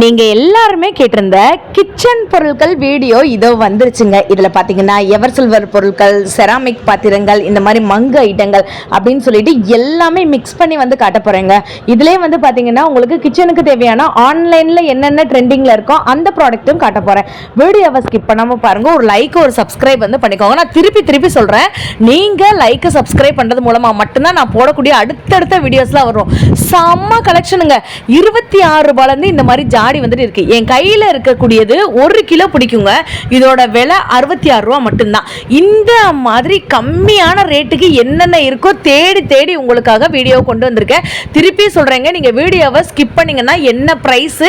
நீங்க எல்லாருமே கேட்டிருந்த கிச்சன் பொருட்கள் வீடியோ இதோ வந்துருச்சுங்க. இதுல பாத்தீங்கன்னா எவர் சில்வர் பொருட்கள், செராமிக் பாத்திரங்கள், இந்த மாதிரி மங்கு ஐட்டங்கள் அப்படின்னு சொல்லிட்டு எல்லாமே மிக்ஸ் பண்ணி வந்து காட்ட போறேங்க. இதுலயே வந்து பாத்தீங்கன்னா உங்களுக்கு கிச்சனுக்கு தேவையான ஆன்லைன்ல என்னென்ன ட்ரெண்டிங்ல இருக்கோ அந்த ப்ராடக்ட்டும் காட்ட போறேன். வீடியோவை ஸ்கிப் பண்ணாம பாருங்க. ஒரு லைக் ஒரு சப்ஸ்கிரைப் வந்து பண்ணிக்கோங்க. நான் திருப்பி சொல்றேன், நீங்க லைக் சப்ஸ்கிரைப் பண்றது மூலமா மட்டும்தான் நான் போடக்கூடிய அடுத்தடுத்த வீடியோஸ்லாம் வரும். செம்ம கலெக்ஷனுங்க. 26 ரூபாயில இருந்து இந்த மாதிரி ஜாடி வந்துட்டு இருக்கு. என் கையில இருக்கக்கூடியது 1 கிலோ பிடிக்குங்க. இதோட விலை 66 ரூபா மட்டும்தான். இந்த மாதிரி கம்மியான ரேட்டுக்கு என்னென்ன இருக்கோ தேடி உங்களுக்காக வீடியோ கொண்டு வந்திருக்கேன். திருப்பி சொல்றேங்க, நீங்க வீடியோவை ஸ்கிப் பண்ணீங்கன்னா என்ன பிரைஸ்,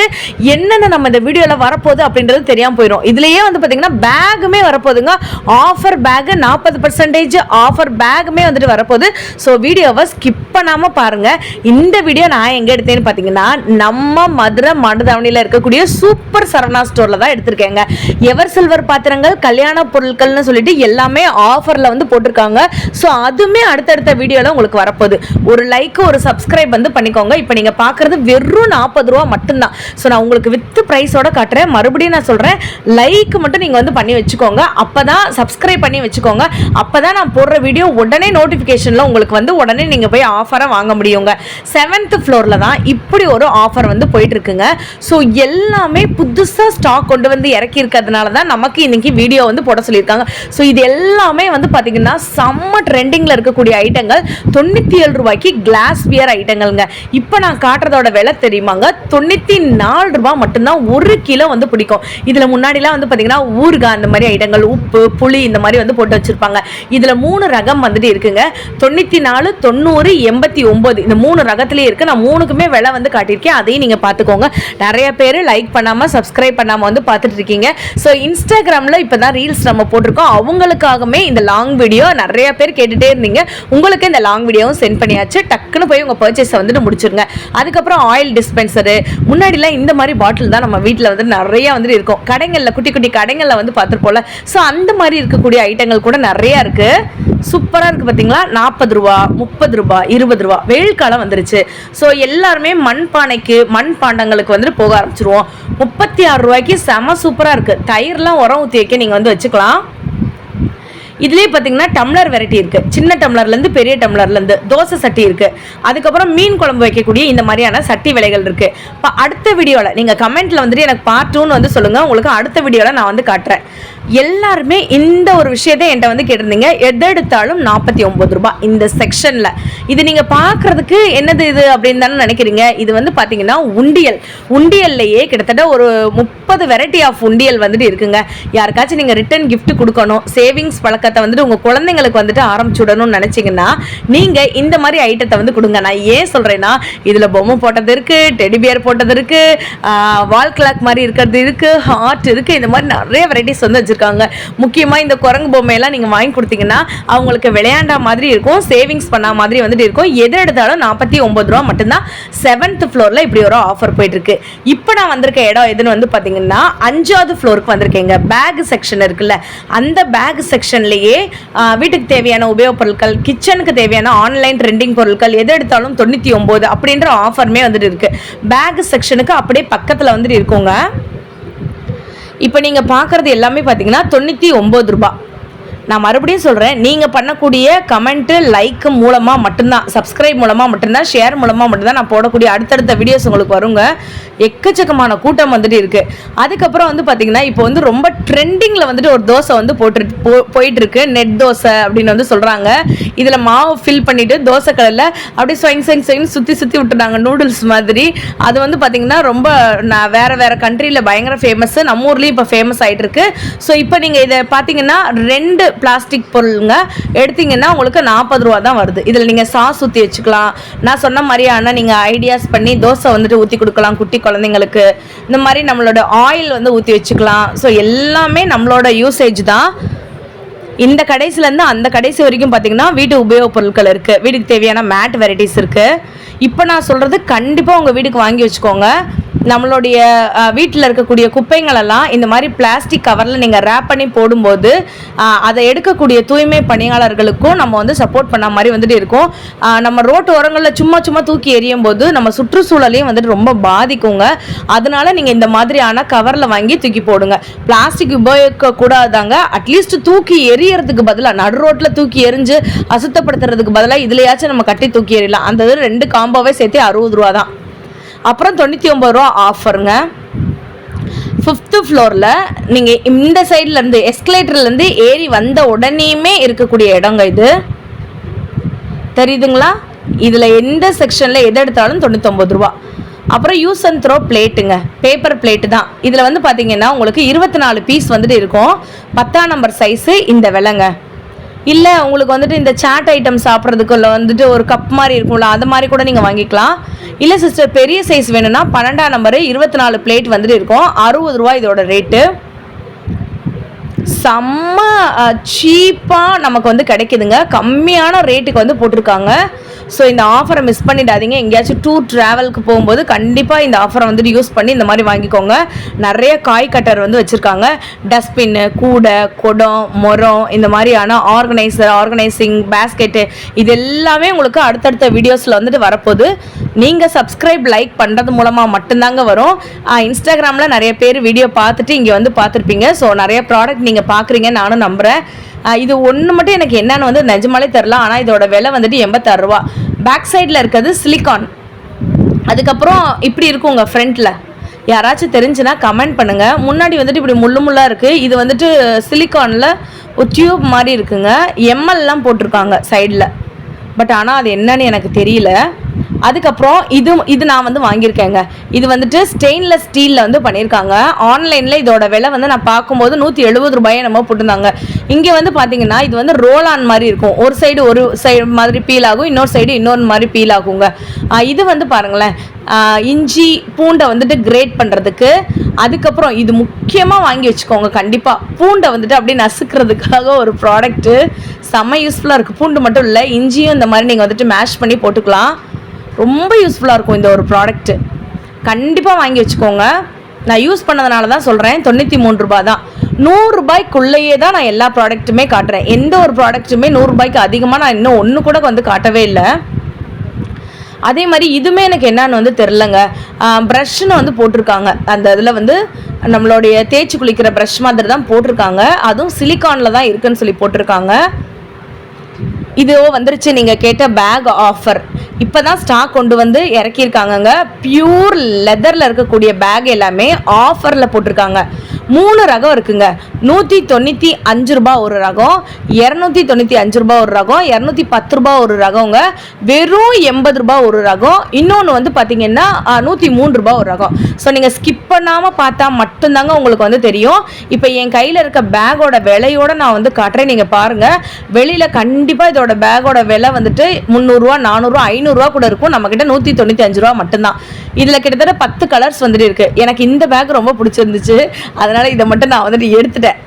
என்னென்ன நம்ம இந்த வீடியோல வரப்போகுது அப்படின்றது தெரியாம போயிடும். இதுலயே வந்து பாத்தீங்கன்னா பேக்குமே வரப்போகுதுங்க. ஆஃபர் பேக் 40% ஆஃபர் பேக்குமே வந்துட்டு வரப்போகுது. ஸோ வீடியோவை ஸ்கிப் பண்ணாம பாருங்க. இந்த வீடியோ நான் எங்க எடுத்தேன்னு பாத்தீங்கன்னா நம்ம மதுரை மண்டதாவணியில் இருக்கக்கூடிய சூப்பர் சரவணா ஸ்டோர்ல தான் எடுத்திருக்கேங்க. எவர் சில்வர் பாத்திரங்கள், கல்யாண பொருட்கள்னு சொல்லிட்டு எல்லாமே ஆஃபர்ல வந்து போட்டிருக்காங்க. ஸோ அதுவுமே அடுத்தடுத்த வீடியோல உங்களுக்கு வரப்போகுது. ஒரு லைக் ஒரு சப்ஸ்கிரைப் வந்து பண்ணிக்கோங்க. இப்போ நீங்க பாக்குறது வெறும் 40 ரூபா மட்டும்தான். ஸோ நான் உங்களுக்கு வித் பிரைஸோட காட்டுறேன். மறுபடியும் நான் சொல்றேன், லைக் மட்டும் நீங்க வந்து பண்ணி வச்சுக்கோங்க. அப்பதான் சப்ஸ்கிரைப் பண்ணி வச்சுக்கோங்க. அப்பதான் நான் போடுற வீடியோ உடனே நோட்டிபிகேஷன்ல உங்களுக்கு வந்து உடனே நீங்க போய் ஆஃபரை வாங்க முடியுங்க. 7th ஃப்ளோர்ல தான் இப்படி ஒரு ஆஃபர் வந்து போயிட்டு இருக்குங்க. ஸோ எல்லாமே புதுசாக ஸ்டாக் கொண்டு வந்து இறக்கி இருக்கிறதுனால தான் நமக்கு இன்னைக்கு வீடியோ வந்து போட சொல்லியிருக்காங்க. ஸோ இது எல்லாமே வந்து பார்த்தீங்கன்னா செம்ம ட்ரெண்டிங்கில் இருக்கக்கூடிய ஐட்டங்கள். 97 ரூபாய்க்கு கிளாஸ் வியர் ஐட்டங்கள்ங்க. இப்போ நான் காட்டுறதோட விலை தெரியுமாங்க, 94 ரூபாய் மட்டும்தான். 1 கிலோ வந்து பிடிக்கும். இதில் முன்னாடிலாம் வந்து பார்த்தீங்கன்னா ஊறுகாய் அந்த மாதிரி ஐட்டங்கள், உப்பு, புளி இந்த மாதிரி வந்து போட்டு வச்சிருப்பாங்க. இதில் 3 ரகம் வந்துட்டு இருக்குங்க. 94, 90, 89 இந்த 3 ரகத்திலே இருக்கு. நான் 3க்குமே விலை வந்து காட்டியிருக்கேன். அதையும் நீங்க பார்த்துக்கோங்க. நிறைய பேர் லைக் பண்ணாம சப்ஸ்கிரைப் பண்ணாம வந்து பார்த்துட்டு இருக்கீங்க. ஸோ இன்ஸ்டாகிராமில் இப்போ தான் ரீல்ஸ் நம்ம போட்டிருக்கோம். அவங்களுக்காகவே இந்த லாங் வீடியோ நிறைய பேர் கேட்டுட்டே இருந்தீங்க. உங்களுக்கு இந்த லாங் வீடியோவும் சென்ட் பண்ணியாச்சு. டக்குன்னு போய் உங்கள் பர்ச்சேஸை வந்துட்டு முடிச்சிருங்க. அதுக்கப்புறம் ஆயில் டிஸ்பென்சரு, முன்னாடிலாம் இந்த மாதிரி பாட்டில் தான் நம்ம வீட்டில் வந்து நிறைய வந்துட்டு இருக்கும். கடைகளில் குட்டி குட்டி கடைகளில் வந்து பார்த்துருப்போம்ல. ஸோ அந்த மாதிரி இருக்கக்கூடிய ஐட்டங்கள் கூட நிறைய இருக்கு. சூப்பராக இருக்குது பார்த்தீங்களா. 40 ரூபா, 30 ரூபா, 20 ரூபா. வெயில் காலம் வந்துருச்சு. ஸோ எல்லாருமே மண்பானைக்கு, மண்பாண்டங்களுக்கு வந்துட்டு போக ஆரம்பிச்சிருவோம். 36 ரூபாய்க்கு செம சூப்பராக இருக்குது. தயிர்லாம் உரம் ஊற்றி வைக்க நீங்கள் வந்து வச்சுக்கலாம். இதுலேயே பார்த்தீங்கன்னா டம்ளர் வெரைட்டி இருக்குது. சின்ன டம்ளர்லேருந்து பெரிய டம்ளர்லேருந்து தோசை சட்டி இருக்குது. அதுக்கப்புறம் மீன் குழம்பு வைக்கக்கூடிய இந்த மாதிரியான சட்டி விலைகள் இருக்குது. இப்போ அடுத்த வீடியோவில் நீங்கள் கமெண்ட்டில் வந்துட்டு எனக்கு பார்ட் 2ன்னு வந்து சொல்லுங்கள். உங்களுக்கு அடுத்த வீடியோவில் நான் வந்து காட்டுறேன். எல்லாருமே இந்த ஒரு விஷயத்தை என்கிட்ட வந்து கேட்டிருந்தீங்க. எது எடுத்தாலும் 49 ரூபாய் இந்த செக்ஷனில். இது நீங்கள் பார்க்குறதுக்கு என்னது இது அப்படின்னு தானே நினைக்கிறீங்க. இது வந்து பார்த்தீங்கன்னா உண்டியல். உண்டியல்லையே கிட்டத்தட்ட ஒரு 30 வெரைட்டி ஆஃப் உண்டியல் வந்துட்டு இருக்குங்க. யாருக்காச்சும் நீங்கள் ரிட்டர்ன் கிஃப்ட் கொடுக்கணும், சேவிங்ஸ் பழக்கத்தை வந்துட்டு உங்கள் குழந்தைங்களுக்கு வந்துட்டு ஆரம்பிச்சு விடணும்னு நினச்சிங்கன்னா நீங்கள் இந்த மாதிரி ஐட்டத்தை வந்து கொடுங்க. நான் ஏன் சொல்கிறேன்னா, இதில் பொம்மை போட்டது இருக்குது, டெடிபியர் போட்டது இருக்குது, வால் கிளாக் மாதிரி இருக்கிறது இருக்குது, ஹார்ட் இருக்குது. இந்த மாதிரி நிறைய வெரைட்டிஸ் வந்து வச்சுருக்காங்க. முக்கியமாக இந்த குரங்கு பொம்மையெல்லாம் நீங்கள் வாங்கி கொடுத்தீங்கன்னா அவங்களுக்கு விளையாண்டா மாதிரி இருக்கும், சேவிங்ஸ் பண்ண மாதிரி வந்துட்டு இருக்கும். எது எடுத்தாலும் 49 ரூபா மட்டும்தான். 7th ஃப்ளோரில் இப்படி ஒரு ஆஃபர் போயிட்டுருக்கு. இப்போ நான் வந்திருக்க இடம் எதுன்னு வந்து பார்த்தீங்கன்னா 5வது ஃப்ளோருக்கு வந்திருக்கேங்க. பேக் செக்ஷன் இருக்குல்ல, அந்த பேக் செக்ஷன்லேயே வீட்டுக்கு தேவையான உபயோகப் பொருட்கள், கிச்சனுக்கு தேவையான ஆன்லைன் ட்ரெண்டிங் பொருட்கள் எது எடுத்தாலும் 99 அப்படின்ற ஆஃபருமே வந்துட்டு இருக்கு. பேக் செக்ஷனுக்கு அப்படியே பக்கத்தில் வந்துட்டு இருக்குங்க. இப்போ நீங்கள் பார்க்குறது எல்லாமே பார்த்தீங்கன்னா 99 ரூபாய். நான் மறுபடியும் சொல்கிறேன், நீங்கள் பண்ணக்கூடிய கமெண்ட்டு, லைக்கு மூலமாக மட்டும்தான், சப்ஸ்கிரைப் மூலமாக மட்டும்தான், ஷேர் மூலமாக மட்டும்தான் நான் போடக்கூடிய அடுத்தடுத்த வீடியோஸ் உங்களுக்கு வருங்க. எக்கச்சக்கமான கூட்டம் வந்துட்டு இருக்குது. அதுக்கப்புறம் வந்து பார்த்திங்கன்னா இப்போ வந்து ரொம்ப ட்ரெண்டிங்கில் வந்துட்டு ஒரு தோசை வந்து போயிட்டுருக்கு. நெட் தோசை அப்படின்னு வந்து சொல்கிறாங்க. இதில் மாவு ஃபில் பண்ணிவிட்டு தோசை கலரில் அப்படியே ஸ்வைங் சுற்றி விட்டுறாங்க, நூடுல்ஸ் மாதிரி. அது வந்து பார்த்திங்கன்னா ரொம்ப வேறு கண்ட்ரியில் பயங்கர ஃபேமஸ்ஸு. நம்ம ஊர்லேயும் இப்போ ஃபேமஸ் ஆகிட்டு இருக்கு. ஸோ இப்போ நீங்கள் இதை பார்த்தீங்கன்னா 2 பிளாஸ்டிக் பொருளுங்க எடுத்தீங்கன்னா உங்களுக்கு 40 ரூபா தான் வருது. இதில் நீங்கள் சாஸ் ஊற்றி வச்சுக்கலாம். நான் சொன்ன மாதிரியான நீங்கள் ஐடியாஸ் பண்ணி தோசை வந்துட்டு ஊற்றி கொடுக்கலாம் குட்டி குழந்தைங்களுக்கு. இந்த மாதிரி நம்மளோட ஆயில் வந்து ஊற்றி வச்சுக்கலாம். ஸோ எல்லாமே நம்மளோட யூசேஜ் தான். இந்த கடைசிலேருந்து அந்த கடைசி வரைக்கும் பார்த்தீங்கன்னா வீட்டு உபயோகப் பொருட்கள் இருக்குது. வீட்டுக்கு தேவையான மேட் வெரைட்டிஸ் இருக்குது. இப்போ நான் சொல்கிறது கண்டிப்பாக உங்கள் வீட்டுக்கு வாங்கி வச்சுக்கோங்க. நம்மளுடைய வீட்டில் இருக்கக்கூடிய குப்பைங்களெல்லாம் இந்த மாதிரி பிளாஸ்டிக் கவரில் நீங்கள் ரேப் பண்ணி போடும்போது அதை எடுக்கக்கூடிய தூய்மை பணியாளர்களுக்கும் நம்ம வந்து சப்போர்ட் பண்ண மாதிரி வந்துட்டு இருக்கும். நம்ம ரோட்டு ஓரங்களில் சும்மா சும்மா தூக்கி எறியும் போது நம்ம சுற்றுச்சூழலையும் வந்துட்டு ரொம்ப பாதிக்குங்க. அதனால நீங்கள் இந்த மாதிரியான கவரில் வாங்கி தூக்கி போடுங்க. பிளாஸ்டிக் உபயோகிக்க கூடாதாங்க. அட்லீஸ்ட் தூக்கி எரியறதுக்கு பதிலாக நடு ரோட்டில் தூக்கி எரிஞ்சு அசுத்தப்படுத்துறதுக்கு பதிலாக இதுலையாச்சும் நம்ம கட்டி தூக்கி எறியலாம். அந்த 2 காம்போவே சேர்த்து 60 ரூபா தான். அப்புறம் 99 ரூபா ஆஃபருங்க. 5th ஃப்ளோரில் நீங்கள் இந்த சைட்லேருந்து எஸ்கலேட்டர்லேருந்து ஏறி வந்த உடனேயுமே இருக்கக்கூடிய இடங்க இது. தெரியுதுங்களா? இதில் எந்த செக்ஷனில் எது எடுத்தாலும் 99 ரூபா. அப்புறம் யூஸ் அண்ட் த்ரோ பிளேட்டுங்க, பேப்பர் பிளேட்டு தான். இதில் வந்து பார்த்தீங்கன்னா உங்களுக்கு 24 பீஸ் வந்துட்டு இருக்கும். 10ஆம் நம்பர் சைஸு இந்த விலைங்க. இல்லை உங்களுக்கு வந்துட்டு இந்த சாட் ஐட்டம் சாப்பிட்றதுக்குள்ள வந்துட்டு ஒரு கப் மாதிரி இருக்கும்ல, அது மாதிரி கூட நீங்கள் வாங்கிக்கலாம். இல்லை சிஸ்டர் பெரிய சைஸ் வேணும்னா 12ஆம் நம்பரு 24 பிளேட் வந்துட்டு இருக்கும். 60 ரூபா இதோட ரேட்டு. செம்ம சீப்பாக நமக்கு வந்து கிடைக்குதுங்க. கம்மியான ரேட்டுக்கு வந்து போட்டிருக்காங்க. ஸோ இந்த ஆஃபரை மிஸ் பண்ணிடாதீங்க. எங்கேயாச்சும் டூர் ட்ராவலுக்கு போகும்போது கண்டிப்பாக இந்த ஆஃபரை வந்துட்டு யூஸ் பண்ணி இந்த மாதிரி வாங்கிக்கோங்க. நிறைய காய் கட்டர் வந்து வச்சுருக்காங்க. டஸ்ட்பின்னு, கூடை, குடம், முறம், இந்த மாதிரியான ஆர்கனைசிங் பேஸ்கெட்டு, இது எல்லாமே உங்களுக்கு அடுத்தடுத்த வீடியோஸில் வந்துட்டு வரப்போகுது. நீங்கள் சப்ஸ்கிரைப் லைக் பண்ணுறது மூலமாக மட்டும்தாங்க வரும். இன்ஸ்டாகிராமில் நிறைய பேர் வீடியோ பார்த்துட்டு இங்கே வந்து பார்த்துருப்பீங்க. ஸோ நிறைய ப்ராடக்ட் நீங்கள் பார்க்குறீங்க, நானும் நம்புகிறேன். இது ஒன்று மட்டும் எனக்கு என்னன்னு வந்து நிஜமாலே தெரில. ஆனால் இதோட விலை வந்துட்டு 86 ரூபா. பேக் சைடில் இருக்கிறது சிலிக்கான். அதுக்கப்புறம் இப்படி இருக்குங்க ஃப்ரண்ட்டில். யாராச்சும் தெரிஞ்சுன்னா கமெண்ட் பண்ணுங்கள். முன்னாடி வந்துட்டு இப்படி முள்ளாக இருக்குது. இது வந்துட்டு சிலிக்கானில் ஒரு டியூப் மாதிரி இருக்குங்க. எம்எல்லாம் போட்டிருக்காங்க சைடில். பட் ஆனால் அது என்னன்னு எனக்கு தெரியல. அதுக்கப்புறம் இது நான் வந்து வாங்கியிருக்கேங்க. இது வந்துட்டு ஸ்டெயின்லெஸ் ஸ்டீலில் வந்து பண்ணியிருக்காங்க. ஆன்லைனில் இதோட விலை வந்து நான் பார்க்கும்போது 170 ரூபாயை நம்ம போட்டிருந்தாங்க. இங்கே வந்து பார்த்தீங்கன்னா இது வந்து ரோல் ஆன் மாதிரி இருக்கும். ஒரு சைடு மாதிரி பீல் ஆகும், இன்னொரு சைடு இன்னொரு மாதிரி பீல் ஆகுங்க. இது வந்து பாருங்களேன், இஞ்சி பூண்டை வந்துட்டு கிரேட் பண்ணுறதுக்கு. அதுக்கப்புறம் இது முக்கியமாக வாங்கி வச்சுக்கோங்க. கண்டிப்பாக பூண்டை வந்துட்டு அப்படியே நசுக்கிறதுக்காக ஒரு ப்ராடக்ட்டு செம்ம யூஸ்ஃபுல்லாக இருக்குது. பூண்டு மட்டும் இல்லை, இஞ்சியும் இந்த மாதிரி நீங்கள் வந்துட்டு மேஷ் பண்ணி போட்டுக்கலாம். ரொம்ப யூஸ்ஃபுல்லாக இருக்கும் இந்த ஒரு ப்ராடக்ட்டு. கண்டிப்பாக வாங்கி வச்சுக்கோங்க. நான் யூஸ் பண்ணதுனால தான் சொல்கிறேன். 93 ரூபா தான். 100 ரூபாய்க்குள்ளேயே தான் நான் எல்லா ப்ராடக்ட்டுமே காட்டுறேன். எந்த ஒரு ப்ராடக்ட்டுமே 100 ரூபாய்க்கு அதிகமாக நான் இன்னும் ஒன்று கூட வந்து காட்டவே இல்லை. அதே மாதிரி இதுவுமே எனக்கு என்னன்னு வந்து தெரிலங்க. ப்ரஷ்ன்னு வந்து போட்டிருக்காங்க. அந்த இதில் வந்து நம்மளுடைய தேய்ச்சி குளிக்கிற ப்ரஷ் மாதிரி தான் போட்டிருக்காங்க. அதுவும் சிலிக்கானில் தான் இருக்குன்னு சொல்லி போட்டிருக்காங்க. இதோ வந்துருச்சு நீங்கள் கேட்ட பேக் ஆஃபர். இப்போ தான் ஸ்டாக் கொண்டு வந்து இறக்கியிருக்காங்கங்க. பியூர் லெதரில் இருக்கக்கூடிய பேக் எல்லாமே ஆஃபரில் போட்டிருக்காங்க. 3 ரகம் இருக்குங்க. 195 ரூபா ஒரு ரகம், 295 ரூபா ஒரு ரகம், 210 ரூபா ஒரு ரகங்க, வெறும் 80 ரூபா ஒரு ரகம், இன்னொன்று வந்து பார்த்தீங்கன்னா 103 ரூபா ஒரு ரகம். ஸோ நீங்கள் ஸ்கிப் பண்ணாமல் பார்த்தா மட்டும்தாங்க உங்களுக்கு வந்து தெரியும். இப்போ என் கையில் இருக்க பேக்கோட விலையோடு நான் வந்து காட்டுறேன், நீங்கள் பாருங்கள். வெளியில் கண்டிப்பாக இதோட பேக்கோட விலை வந்துட்டு 300 ரூபா, 400 ரூபா, 500 ரூபா கூட இருக்கும். நம்மக்கிட்ட 195 ரூபா மட்டும்தான். இதில் கிட்டத்தட்ட 10 கலர்ஸ் வந்துட்டு இருக்குது. எனக்கு இந்த பேக் ரொம்ப பிடிச்சிருந்துச்சு, அதனால் இதை மட்டும் நான் வந்துட்டு எடுத்துட்டேன்.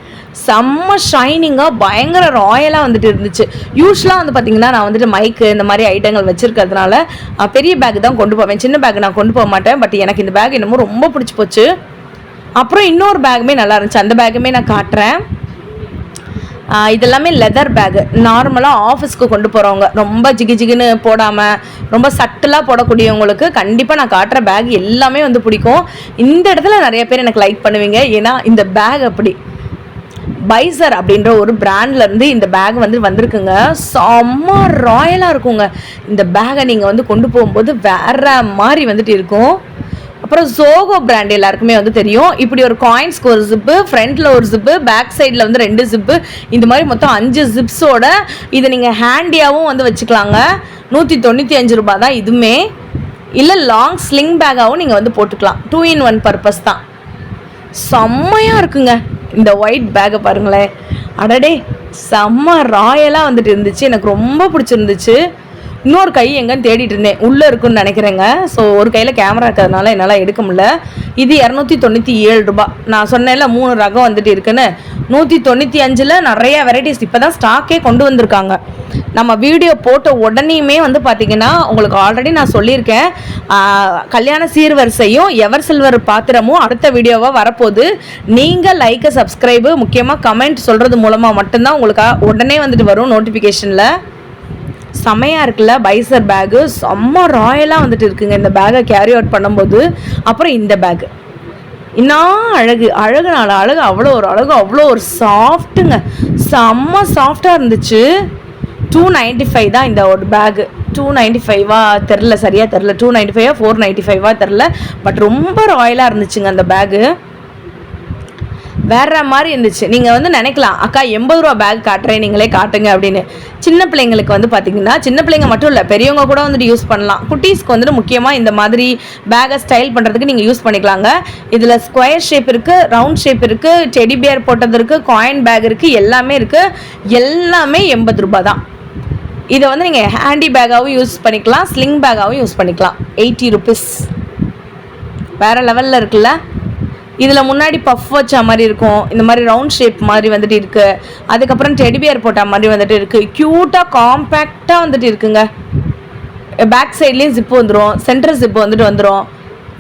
செம்ம ஷைனிங்காக பயங்கர ராயலாக வந்துட்டு இருந்துச்சு. யூஸ்வலாக வந்து பார்த்திங்கன்னா நான் வந்துட்டு மைக்கு இந்த மாதிரி ஐட்டங்கள் வச்சுருக்கிறதுனால பெரிய பேக் தான் கொண்டு போவேன். சின்ன பேக் நான் கொண்டு போக மாட்டேன். பட் எனக்கு இந்த பேக் என்னமோ ரொம்ப பிடிச்சி போச்சு. அப்புறம் இன்னொரு பேக்குமே நல்லா இருந்துச்சு. அந்த பேக்குமே நான் காட்டுறேன். இதெல்லாமே லெதர் பேக்கு. நார்மலாக ஆஃபீஸ்க்கு கொண்டு போகிறவங்க, ரொம்ப ஜிகுன்னு போடாமல் ரொம்ப சட்டிலாக போடக்கூடியவங்களுக்கு கண்டிப்பாக நான் காட்டுற பேக் எல்லாமே வந்து பிடிக்கும். இந்த இடத்துல நிறைய பேர் எனக்கு லைக் பண்ணுவீங்க. ஏன்னா இந்த பேக் அப்படி பைசர் அப்படின்ற ஒரு பிராண்ட்லேருந்து இந்த பேக் வந்து வந்திருக்குங்க. செம்ம ராயலாக இருக்குங்க. இந்த பேக்கை நீங்கள் வந்து கொண்டு போகும்போது வேற மாதிரி வந்துட்டு இருக்கும். அப்புறம் ஜோகோ பிராண்ட் எல்லாருக்குமே வந்து தெரியும். இப்படி ஒரு காயின்ஸ்க்கு ஒரு ஜிப்பு, ஃப்ரண்ட்டில் ஒரு ஜிப்பு, பேக் சைடில் வந்து 2 ஜிப்பு, இந்த மாதிரி மொத்தம் 5 ஜிப்ஸோட இதை நீங்கள் ஹேண்டியாகவும் வந்து வச்சுக்கலாங்க. 195 ரூபா தான் இதுவுமே. இல்லை லாங் ஸ்லிங் பேக்காகவும் நீங்கள் வந்து போட்டுக்கலாம். 2 in 1 பர்பஸ் தான். செம்மையாக இருக்குங்க இந்த ஒயிட் பேக்கை பாருங்களேன். அடடே செம்ம ராயலாக வந்துட்டு இருந்துச்சு. எனக்கு ரொம்ப பிடிச்சிருந்துச்சு. இன்னொரு கை எங்கன்னு தேடிட்டு இருந்தேன், உள்ளே இருக்குன்னு நினைக்கிறேங்க. ஸோ ஒரு கையில் கேமரா இருக்கிறதுனால என்னால் எடுக்க முடியல. இது 297 ரூபா. நான் சொன்னேன்ல 3 ரகம் வந்துட்டு இருக்குன்னு. 195ல் நிறைய வெரைட்டிஸ் இப்போ தான் ஸ்டாக்கே கொண்டு வந்திருக்காங்க. நம்ம வீடியோ போட்ட உடனேயுமே வந்து பார்த்திங்கன்னா உங்களுக்கு ஆல்ரெடி நான் சொல்லியிருக்கேன், கல்யாண சீர்வரிசையும் எவர் சில்வர் பாத்திரமும் அடுத்த வீடியோவாக வரப்போகுது. நீங்கள் லைக்கு சப்ஸ்கிரைபு முக்கியமாக கமெண்ட் சொல்கிறது மூலமாக மட்டும்தான் உங்களுக்கு உடனே வந்துட்டு வரும் நோட்டிஃபிகேஷனில். செமையாக இருக்குல்ல பைசர் பேகு, செம்ம ராயலாக வந்துட்டு இருக்குங்க இந்த பேக்கை கேரி அவுட் பண்ணும்போது. அப்புறம் இந்த பேக்கு இன்னும் அழகுனால அழகு, அவ்வளோ ஒரு அழகு, அவ்வளோ ஒரு சாஃப்ட்டுங்க, செம்ம சாஃப்டாக இருந்துச்சு. 295 தான் இந்த ஒரு பேகு. 295வா தெரில, சரியாக தெரில, 295 495வா தெரில. பட் ரொம்ப ராயலாக இருந்துச்சுங்க அந்த பேகு, வேற மாதிரி இருந்துச்சு. நீங்கள் வந்து நினைக்கலாம், அக்கா 80 ரூபா பேக் காட்டுறேன் நீங்களே காட்டுங்க அப்படின்னு. சின்ன பிள்ளைங்களுக்கு வந்து பார்த்தீங்கன்னா, சின்ன பிள்ளைங்க மட்டும் இல்லை பெரியவங்க கூட வந்துட்டு யூஸ் பண்ணலாம். குட்டீஸ்க்கு வந்துட்டு முக்கியமாக இந்த மாதிரி பேக்கை ஸ்டைல் பண்ணுறதுக்கு நீங்கள் யூஸ் பண்ணிக்கலாங்க. இதில் ஸ்கொயர் ஷேப் இருக்குது, ரவுண்ட் ஷேப் இருக்குது, டெடி பியர் போட்டது இருக்குது, காயின் பேக் இருக்குது, எல்லாமே இருக்குது. எல்லாமே 80 ரூபா தான். இதை வந்து நீங்கள் ஹேண்டி பேக்காகவும் யூஸ் பண்ணிக்கலாம், ஸ்லிங் பேக்காகவும் யூஸ் பண்ணிக்கலாம். 80 ருபீஸ். வேறு லெவலில் இருக்குல்ல. இதில் முன்னாடி பஃப் வச்ச மாதிரி இருக்கும், இந்த மாதிரி ரவுண்ட் ஷேப் மாதிரி வந்துட்டு இருக்குது. அதுக்கப்புறம் டெடிபியர் போட்ட மாதிரி வந்துட்டு இருக்குது. க்யூட்டாக காம்பேக்டாக வந்துட்டு இருக்குங்க. பேக் சைட்லேயும் ஜிப்பு வந்துடும், சென்டர் ஜிப்பு வந்துட்டு வந்துடும்.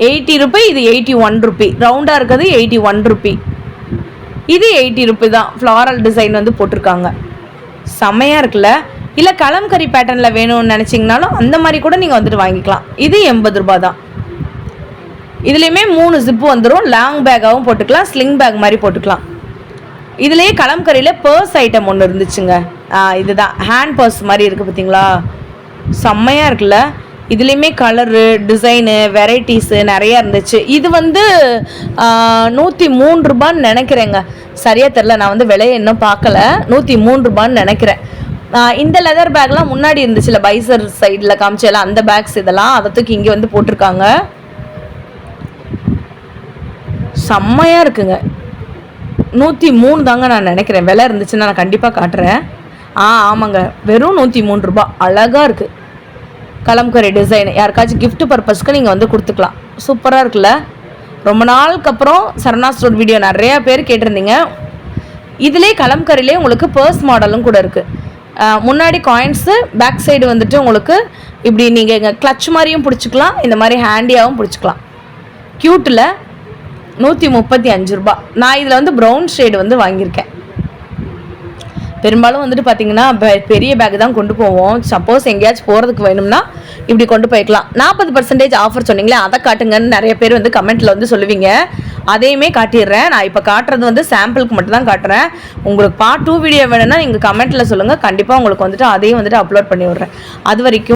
80 ருபி. இது 81 ருபி. ரவுண்டாக இருக்கிறது 81 ருபி. இது 80 ருபி தான். ஃப்ளாரல் டிசைன் வந்து போட்டிருக்காங்க, செம்மையாக இருக்குல்ல. இல்லை கலம்கரி பேட்டர்னில் வேணும்னு நினச்சிங்கனாலும் அந்த மாதிரி கூட நீங்கள் வந்துட்டு வாங்கிக்கலாம். இது 80 ரூபா தான். இதுலேயுமே 3 ஜிப்பு வந்துடும். லாங் பேக்காகவும் போட்டுக்கலாம், ஸ்லிங் பேக் மாதிரி போட்டுக்கலாம். இதுலேயே கலம்கரியில் பர்ஸ் ஐட்டம் ஒன்று இருந்துச்சுங்க. இதுதான் ஹேண்ட் பர்ஸ் மாதிரி இருக்குது பார்த்தீங்களா, செம்மையாக இருக்குல்ல. இதுலேயுமே கலரு, டிசைனு, வெரைட்டிஸு நிறையா இருந்துச்சு. இது வந்து 103 ரூபான்னு நினைக்கிறேங்க, சரியாக தெரில, நான் வந்து விலையை இன்னும் பார்க்கல. 103 ரூபான்னு நினைக்கிறேன். இந்த லெதர் பேக்லாம் முன்னாடி இருந்துச்சுல பைசர் சைடில் காமிச்சலாம், அந்த பேக்ஸ் இதெல்லாம் அதை தூக்கி இங்கே வந்து போட்டிருக்காங்க. செம்மையாக இருக்குங்க. 103 தாங்க நான் நினைக்கிறேன். விலை இருந்துச்சுன்னா நான் கண்டிப்பாக காட்டுறேன். ஆமாங்க, வெறும் 103 ரூபா. அழகாக இருக்குது கலம்கரி டிசைன். யாருக்காச்சும் கிஃப்ட் பர்பஸ்க்கு நீங்கள் வந்து கொடுத்துக்கலாம். சூப்பராக இருக்குல்ல. ரொம்ப நாளுக்கு அப்புறம் சரணா ஸ்டோர் வீடியோ நிறையா பேர் கேட்டிருந்தீங்க. இதிலே கலம்கரிலே உங்களுக்கு பர்ஸ் மாடலும் கூட இருக்குது. முன்னாடி காயின்ஸு, பேக் சைடு வந்துட்டு உங்களுக்கு இப்படி நீங்கள் இங்கே கிளச் மாதிரியும் பிடிச்சிக்கலாம், இந்த மாதிரி ஹேண்டியாகவும் பிடிச்சிக்கலாம். க்யூட்டில் 135 ரூபா. நான் இதில் வந்து ப்ரௌன் ஷேடு வந்து வாங்கியிருக்கேன். பெரும்பாலும் வந்துட்டு பார்த்தீங்கன்னா பெரிய பேக் தான் கொண்டு போவோம். சப்போஸ் எங்கேயாச்சும் போகிறதுக்கு வேணும்னா இப்படி கொண்டு போய்க்கலாம். 40% ஆஃபர் சொன்னீங்களே அதை காட்டுங்கன்னு நிறைய பேர் வந்து கமெண்ட்டில் வந்து சொல்லுவீங்க. அதையுமே காட்டிடுறேன். நான் இப்போ காட்டுறது வந்து சாம்பிளுக்கு மட்டும் தான் காட்டுறேன். உங்களுக்கு பார்ட் 2 வீடியோ வேணும்னா நீங்கள் கமெண்ட்டில் சொல்லுங்கள், கண்டிப்பாக உங்களுக்கு வந்துட்டு அதையும் வந்துட்டு அப்லோட் பண்ணி விட்றேன். அது வரைக்கும்